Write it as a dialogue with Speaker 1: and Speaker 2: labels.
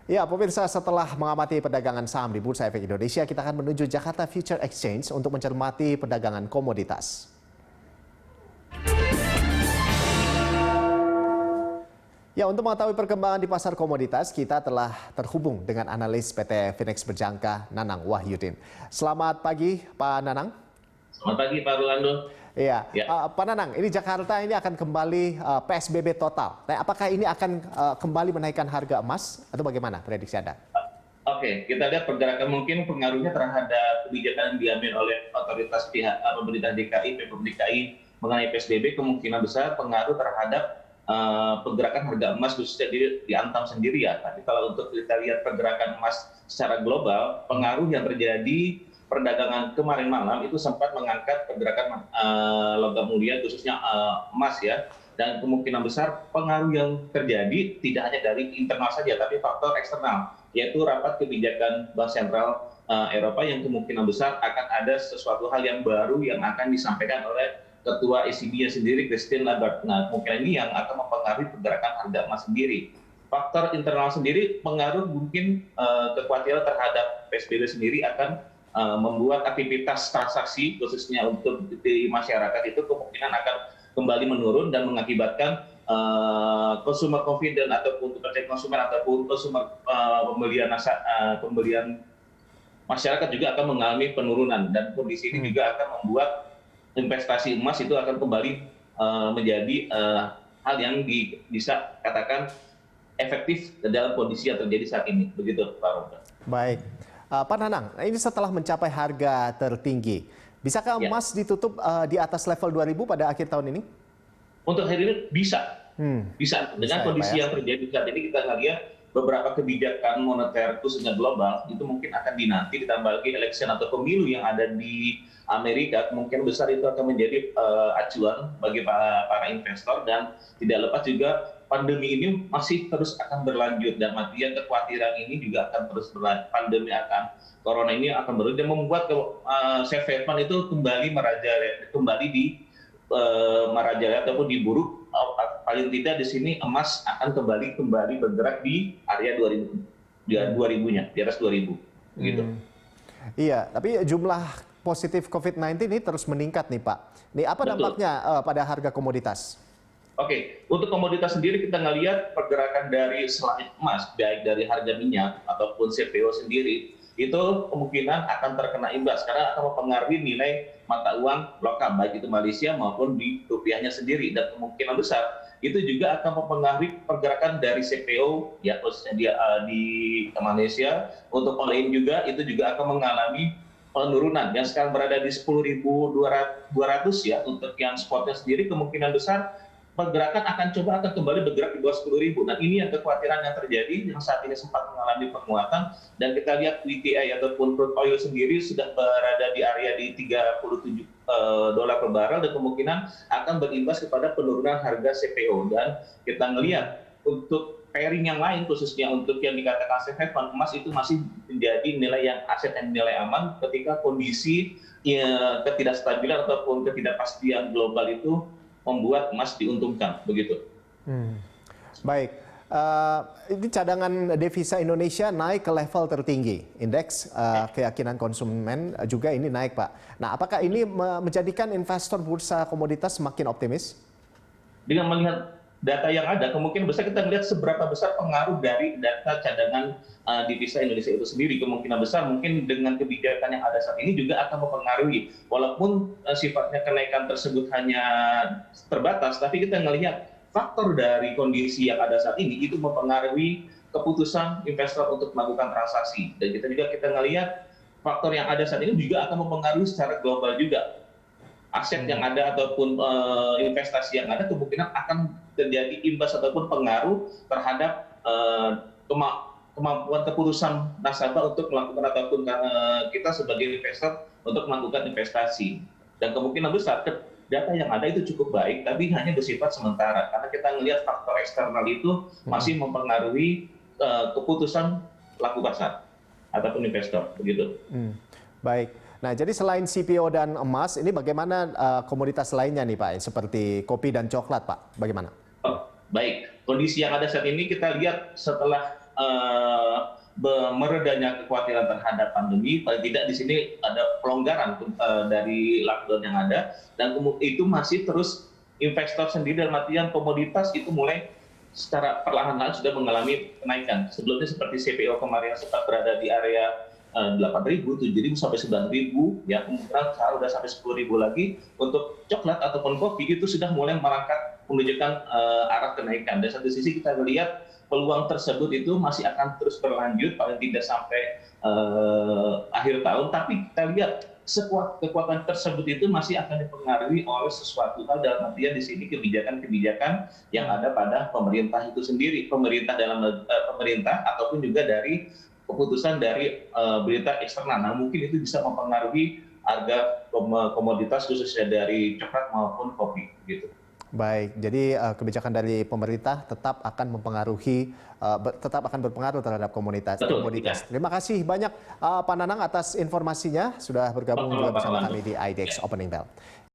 Speaker 1: Ya, pemirsa, setelah mengamati perdagangan saham di Bursa Efek Indonesia, kita akan menuju Jakarta Future Exchange untuk mencermati perdagangan komoditas. Ya, untuk mengetahui perkembangan di pasar komoditas, kita telah terhubung dengan analis PT Finex Berjangka, Nanang Wahyudin. Selamat pagi, Pak Nanang.
Speaker 2: Selamat pagi, Pak Rolando.
Speaker 1: Iya, Pak Nanang, ini Jakarta ini akan kembali PSBB total. Nah, apakah ini akan kembali menaikkan harga emas atau bagaimana prediksi Anda?
Speaker 2: Oke, kita lihat pergerakan mungkin pengaruhnya terhadap kebijakan yang diambil oleh otoritas pihak pemerintah DKI, Pemprov DKI mengenai PSBB, kemungkinan besar pengaruh terhadap pergerakan harga emas khususnya di Antam sendiri ya. Tapi kalau untuk kita lihat pergerakan emas secara global, pengaruh yang terjadi perdagangan kemarin malam itu sempat mengangkat pergerakan logam mulia khususnya emas ya, dan kemungkinan besar pengaruh yang terjadi tidak hanya dari internal saja tapi faktor eksternal, yaitu rapat kebijakan Bank Sentral Eropa yang kemungkinan besar akan ada sesuatu hal yang baru yang akan disampaikan oleh Ketua ECB-nya sendiri, Christine Lagarde. Nah, kemungkinan ini yang akan mempengaruhi pergerakan harga emas sendiri. Faktor internal sendiri pengaruh mungkin kekhawatiran terhadap PSBB sendiri akan membuat aktivitas transaksi khususnya untuk di masyarakat itu kemungkinan akan kembali menurun dan mengakibatkan consumer confidence ataupun kepercayaan konsumen ataupun consumer pembelian masyarakat juga akan mengalami penurunan, dan kondisi ini juga akan membuat investasi emas itu akan kembali menjadi hal yang bisa katakan efektif dalam kondisi yang terjadi saat ini. Begitu, Pak Roda.
Speaker 1: Baik. Pak Nanang, ini setelah mencapai harga tertinggi, bisakah emas ditutup di atas level 2000 pada akhir tahun ini?
Speaker 2: Untuk hari ini bisa. Bisa. Dengan kondisi yang terjadi saat ini, kita lihat beberapa kebijakan moneter khususnya global itu mungkin akan dinanti, ditambah lagi election atau pemilu yang ada di Amerika, kemungkinan besar itu akan menjadi acuan bagi para investor, dan tidak lepas juga pandemi ini masih terus akan berlanjut, dan artinya kekhawatiran ini juga akan terus berlanjut. Pandemi corona ini akan berlanjut dan membuat safe haven itu kembali merajalela ataupun diburu. Paling tidak di sini emas akan kembali bergerak di area 2000-nya, di atas 2000 gitu.
Speaker 1: Iya, tapi jumlah positif COVID-19 ini terus meningkat nih, Pak. Ini apa dampaknya pada harga komoditas?
Speaker 2: Oke, untuk komoditas sendiri kita ngelihat pergerakan dari selain emas, baik dari harga minyak ataupun CPO sendiri, itu kemungkinan akan terkena imbas karena akan mempengaruhi nilai mata uang lokal, baik itu Malaysia maupun di rupiahnya sendiri, dan kemungkinan besar itu juga akan mempengaruhi pergerakan dari CPO ya, khususnya di Malaysia. Untuk all-in juga itu juga akan mengalami penurunan yang sekarang berada di 10.200 ya. Untuk yang spotnya sendiri kemungkinan besar pergerakan akan kembali bergerak di bawah 10.000. Nah, ini yang kekhawatiran yang terjadi, yang saat ini sempat mengalami penguatan, dan kita lihat WTI ataupun crude oil sendiri sudah berada di area di $37 per barrel, dan kemungkinan akan berimbas kepada penurunan harga CPO. Dan kita melihat untuk pairing yang lain, khususnya untuk yang dikatakan safe haven, emas itu masih menjadi nilai yang aset dan nilai aman ketika kondisi ketidakstabilan ataupun ketidakpastian global itu membuat emas diuntungkan, begitu.
Speaker 1: Baik, ini cadangan devisa Indonesia naik ke level tertinggi, indeks keyakinan konsumen juga ini naik, Pak. Nah, apakah ini menjadikan investor bursa komoditas semakin optimis?
Speaker 2: Dengan melihat data yang ada, kemungkinan besar kita melihat seberapa besar pengaruh dari data cadangan devisa Indonesia itu sendiri. Kemungkinan besar mungkin dengan kebijakan yang ada saat ini juga akan mempengaruhi. Walaupun sifatnya kenaikan tersebut hanya terbatas, tapi kita melihat faktor dari kondisi yang ada saat ini itu mempengaruhi keputusan investor untuk melakukan transaksi. Dan kita melihat faktor yang ada saat ini juga akan mempengaruhi secara global juga. Aset yang ada ataupun investasi yang ada kemungkinan akan terjadi imbas ataupun pengaruh terhadap kemampuan keputusan nasabah untuk melakukan ataupun kita sebagai investor untuk melakukan investasi. Dan kemungkinan besar data yang ada itu cukup baik, tapi hanya bersifat sementara karena kita melihat faktor eksternal itu masih mempengaruhi keputusan pelaku pasar ataupun investor, begitu.
Speaker 1: Baik. Nah, jadi selain CPO dan emas, ini bagaimana komoditas lainnya nih, Pak? Seperti kopi dan coklat, Pak. Bagaimana?
Speaker 2: Baik, kondisi yang ada saat ini kita lihat setelah meredanya kekhawatiran terhadap pandemi, paling tidak di sini ada pelonggaran dari lockdown yang ada, dan itu masih terus investor sendiri dalam artian komoditas itu mulai secara perlahan-lahan sudah mengalami kenaikan. Sebelumnya seperti CPO kemarin sempat berada di area 8.000, 7.000 sampai 9.000, ya kemudian sekarang sudah sampai 10.000 lagi. Untuk coklat ataupun kopi itu sudah mulai merangkak menunjukkan arah kenaikan. Dari satu sisi kita melihat peluang tersebut itu masih akan terus berlanjut paling tidak sampai akhir tahun, tapi kita lihat kekuatan tersebut itu masih akan dipengaruhi oleh sesuatu hal, dalam artian di sini kebijakan-kebijakan yang ada pada pemerintah itu sendiri, pemerintah ataupun juga dari keputusan dari berita eksternal. Nah, mungkin itu bisa mempengaruhi harga komoditas khususnya dari coklat maupun kopi gitu.
Speaker 1: Baik, jadi kebijakan dari pemerintah tetap akan berpengaruh terhadap komoditas.
Speaker 2: Ya.
Speaker 1: Terima kasih banyak Pak Nanang atas informasinya, sudah bergabung juga bersama kami di IDX Opening Bell.